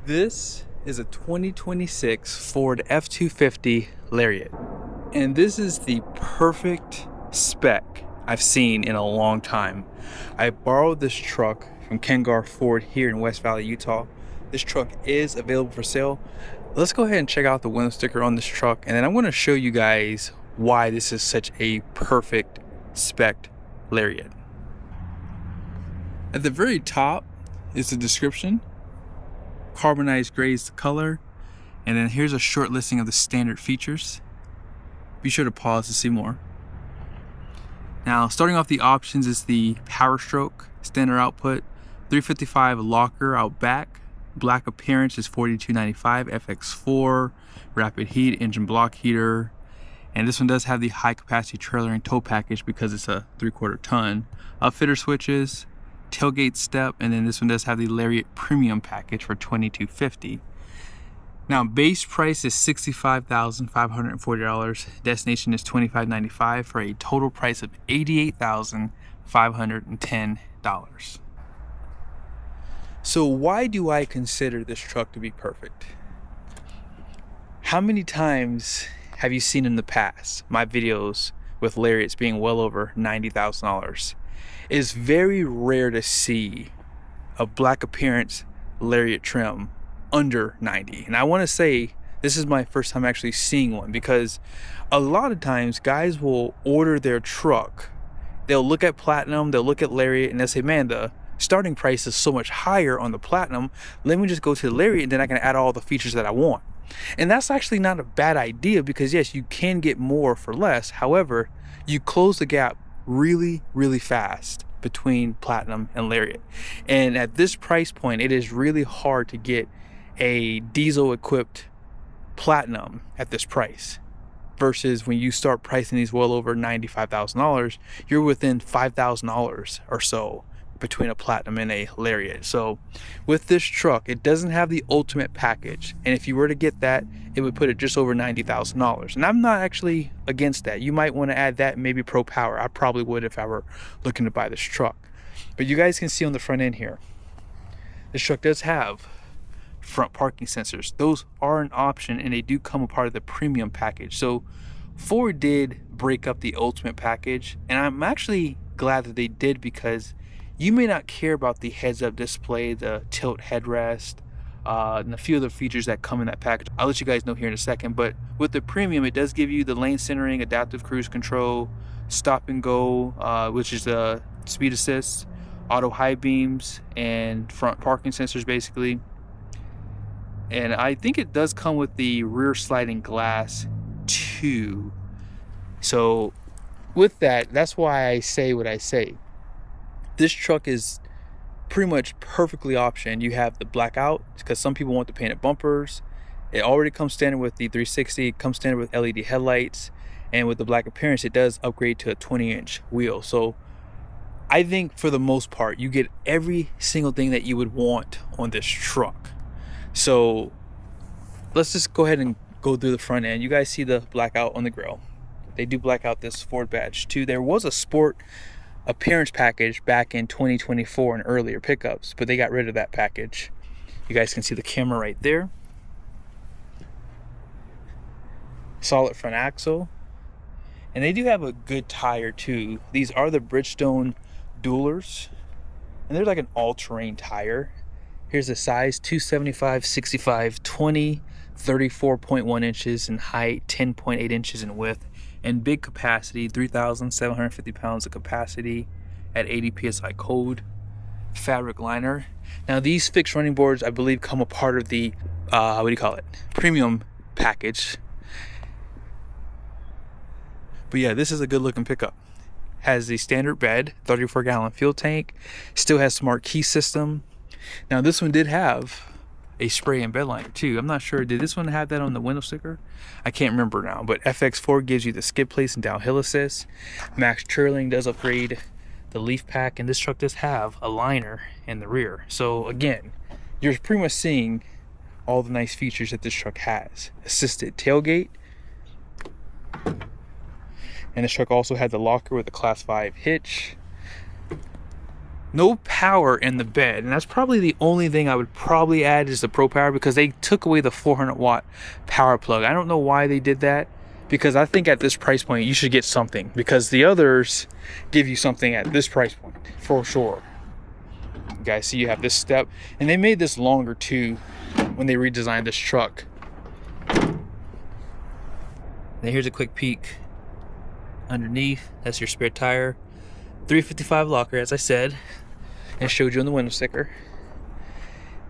This is a 2026 Ford F250 Lariat, and this is the perfect spec I've seen in a long time. I borrowed this truck from Garff Ford here in West Valley, Utah. This truck is available for sale. Let's go ahead and check out the window sticker on this truck, and then I'm going to show you guys why this is such a perfect spec Lariat. At the very top is the description. Carbonized gray is the color, and then here's a short listing of the standard features. Be sure to pause to see more. Now, starting off the options is the power stroke, standard output, 355 locker out back, black appearance is $42.95, FX4, rapid heat, engine block heater, and this one does have the high capacity trailer and tow package because it's a 3/4 ton. Upfitter switches, tailgate step, and then this one does have the Lariat premium package for $22.50. Now, base price is $65,540. Destination is $25.95 for a total price of $88,510. So why do I consider this truck to be perfect? How many times have you seen in the past my videos with Lariats being well over $90,000? It's very rare to see a black appearance Lariat trim under 90, and I want to say this is my first time actually seeing one, because a lot of times guys will order their truck, they'll look at Platinum, they'll look at Lariat, and they'll say, man, the starting price is so much higher on the Platinum, let me just go to the Lariat and then I can add all the features that I want. And that's actually not a bad idea, because yes, you can get more for less. However, you close the gap really fast between Platinum and Lariat, and at this price point it is really hard to get a diesel equipped Platinum at this price, versus when you start pricing these well over $95,000, you're within $5,000 or so between a Platinum and a Lariat. So with this truck, it doesn't have the ultimate package, and if you were to get that, it would put it just over $90,000. And I'm not actually against that. You might want to add that, maybe Pro Power. I probably would if I were looking to buy this truck. But you guys can see on the front end here, this truck does have front parking sensors. Those are an option, and they do come a part of the premium package. So Ford did break up the ultimate package, and I'm actually glad that they did, because you may not care about the heads-up display, the tilt headrest, and a few other features that come in that package. I'll let you guys know here in a second. But with the premium, it does give you the lane centering, adaptive cruise control, stop and go, which is the speed assist, auto high beams, and front parking sensors basically. And I think it does come with the rear sliding glass too. So with that, that's why I say what I say. This truck is pretty much perfectly optioned. You have the blackout, because some people want the painted bumpers. It already comes standard with the 360. It comes standard with LED headlights, and with the black appearance, it does upgrade to a 20-inch wheel. So I think for the most part, you get every single thing that you would want on this truck. So let's just go ahead and go through the front end. You guys see the blackout on the grill. They do black out this Ford badge too. There was a sport appearance package back in 2024 and earlier pickups, but they got rid of that package. You guys can see the camera right there. Solid front axle, and they do have a good tire too. These are the Bridgestone Duelers, and they're like an all-terrain tire. Here's the size: 275, 65, 20, 34.1 inches in height, 10.8 inches in width, and big capacity, 3,750 pounds of capacity at 80 psi cold. Fabric liner. Now, these fixed running boards, I believe, come a part of the premium package. But yeah, this is a good looking pickup. Has the standard bed, 34-gallon fuel tank, still has smart key system. Now, this one did have a spray and bed liner too. I'm not sure, did this one have that on the window sticker? I can't remember now. But FX4 gives you the skid place and downhill assist. Max Trailing does upgrade the leaf pack, and this truck does have a liner in the rear. So again, you're pretty much seeing all the nice features that this truck has. Assisted tailgate, and this truck also had the locker with a Class 5 hitch. No power in the bed, and that's probably the only thing I would probably add is the Pro Power, because they took away the 400-watt power plug. I don't know why they did that, because I think at this price point you should get something, because the others give you something at this price point for sure. You guys see you have this step, and they made this longer too when they redesigned this truck. Now here's a quick peek underneath. That's your spare tire. 355 locker, as I said, and showed you on the window sticker.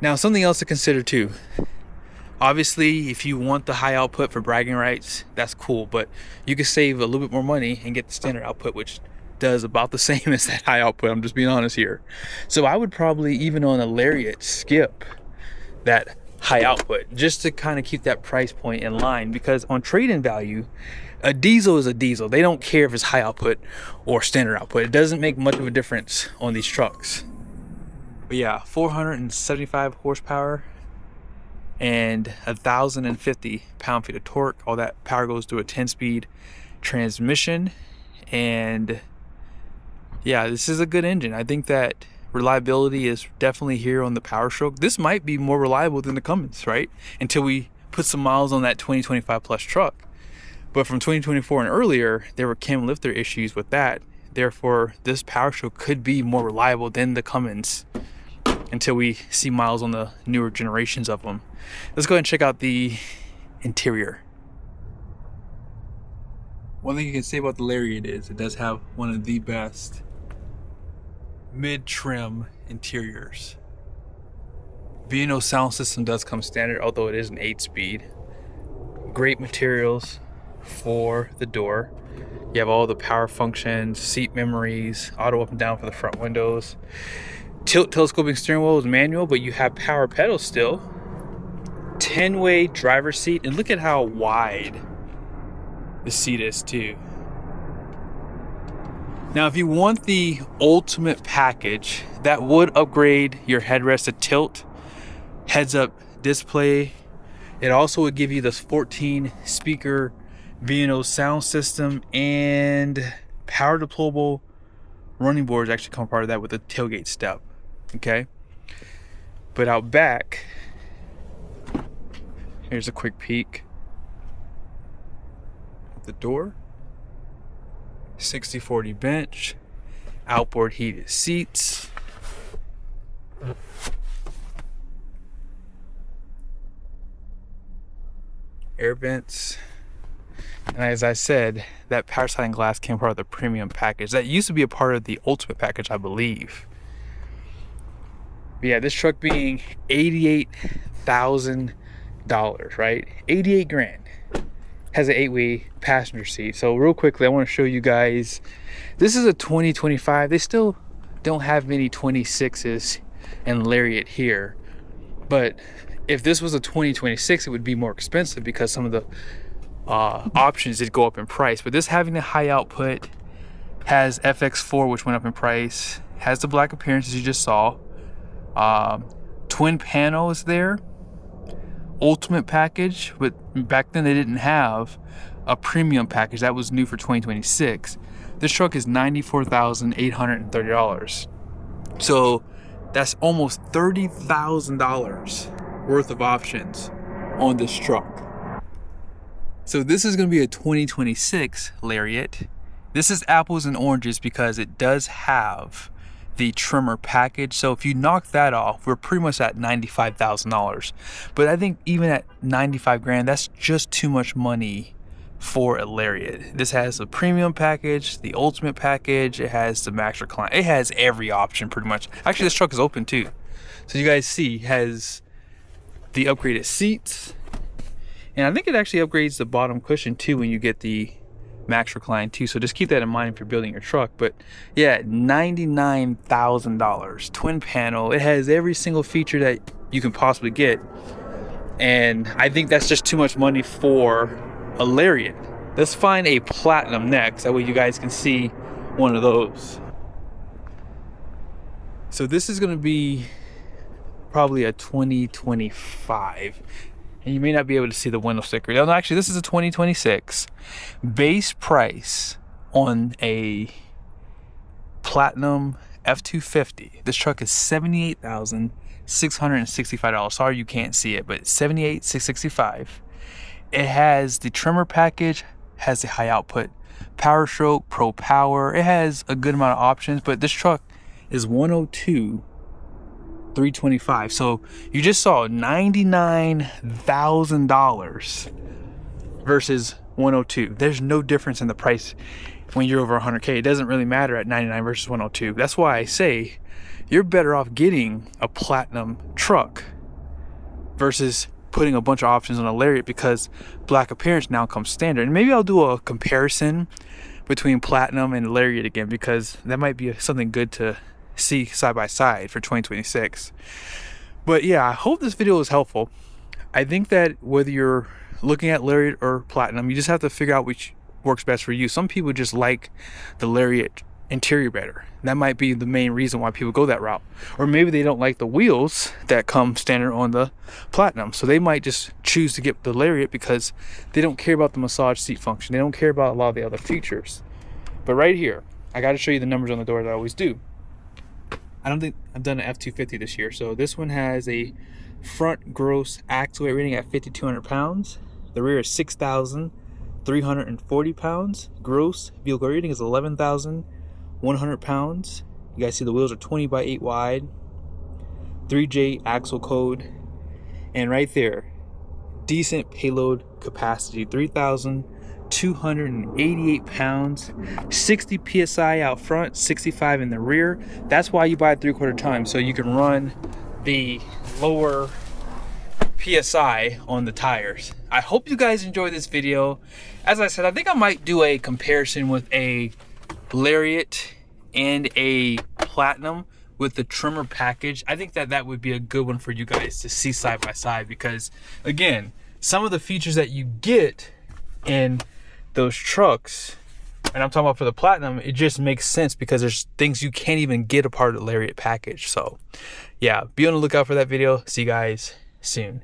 Now something else to consider too. Obviously, if you want the high output for bragging rights, that's cool, but you can save a little bit more money and get the standard output, which does about the same as that high output. I'm just being honest here. So I would probably, even on a Lariat, skip that high output just to kind of keep that price point in line, because on trade-in value, a diesel is a diesel. They don't care if it's high output or standard output. It doesn't make much of a difference on these trucks. But yeah, 475 horsepower and 1,050 pound-feet of torque. All that power goes through a 10-speed transmission. And yeah, this is a good engine. I think that reliability is definitely here on the PowerStroke. This might be more reliable than the Cummins, right? Until we put some miles on that 2025 plus truck. But from 2024 and earlier, there were cam lifter issues with that. Therefore, this PowerStroke could be more reliable than the Cummins until we see miles on the newer generations of them. Let's go ahead and check out the interior. One thing you can say about the Lariat is it does have one of the best mid-trim interiors. B&O sound system does come standard, although it is an 8-speed. Great materials for the door. You have all the power functions, seat memories, auto up and down for the front windows. Telescoping steering wheel is manual, but you have power pedals still. 10-way driver's seat, and look at how wide the seat is too. Now, if you want the ultimate package, that would upgrade your headrest to tilt, heads-up display. It also would give you this 14-speaker B&O sound system, and power deployable running boards actually come part of that with a tailgate step. Okay, but out back, here's a quick peek. The door, 60/40 bench, outboard heated seats, air vents, and as I said, that power sliding glass came part of the premium package. That used to be a part of the ultimate package, I believe. But yeah, this truck being $88,000, right? 88 grand. Has an 8-way passenger seat. So real quickly, I want to show you guys, this is a 2025. They still don't have many 26s and Lariat here, but if this was a 2026, it would be more expensive because some of the options did go up in price. But this, having the high output, has FX4, which went up in price, has the black appearance as you just saw, twin panels there, ultimate package, but back then they didn't have a premium package. That was new for 2026. This truck is $94,830. So that's almost $30,000 worth of options on this truck. So this is going to be a 2026 Lariat. This is apples and oranges because it does have the trimmer package. So if you knock that off, we're pretty much at $95,000. But I think even at 95 grand, that's just too much money for a Lariat. This has the premium package, the ultimate package, it has the max recline, it has every option pretty much. Actually, this truck is open too. So you guys see, it has the upgraded seats, and I think it actually upgrades the bottom cushion too when you get the max recline too. So just keep that in mind if you're building your truck. But yeah, $99,000, twin panel. It has every single feature that you can possibly get, and I think that's just too much money for a Lariat. Let's find a platinum next, that way you guys can see one of those. So this is going to be probably a 2025, and you may not be able to see the window sticker. No, actually, this is a 2026. Base price on a platinum F250. This truck is $78,665. Sorry you can't see it, but $78,665. It has the trimmer package, has the high output power stroke, pro power. It has a good amount of options, but this truck is $102,325. So you just saw $99,000 versus 102. There's no difference in the price when you're over 100K. It doesn't really matter at 99 versus 102. That's why I say you're better off getting a platinum truck versus putting a bunch of options on a Lariat, because black appearance now comes standard. And maybe I'll do a comparison between platinum and Lariat again, because that might be something good to see side by side for 2026. But yeah, I hope this video is helpful. I think that whether you're looking at Lariat or platinum, you just have to figure out which works best for you. Some people just like the Lariat interior better. That might be the main reason why people go that route. Or maybe they don't like the wheels that come standard on the platinum, so they might just choose to get the Lariat because they don't care about the massage seat function. They don't care about a lot of the other features. But right here, I got to show you the numbers on the door that I always do. I don't think I've done an F250 this year. So this one has a front gross axle weight rating at 5,200 pounds. The rear is 6,340 pounds. Gross vehicle rating is 11,100 pounds. You guys see the wheels are 20 by 8 wide. 3J axle code. And right there, decent payload capacity, 3,288 pounds, 60 PSI out front, 65 in the rear. That's why you buy it 3/4 ton, so you can run the lower PSI on the tires. I hope you guys enjoyed this video. As I said, I think I might do a comparison with a Lariat and a platinum with the trimmer package. I think that that would be a good one for you guys to see side by side, because again, some of the features that you get in those trucks, and I'm talking about for the platinum, it just makes sense because there's things you can't even get a part of the Lariat package. So yeah, be on the lookout for that video. See you guys soon.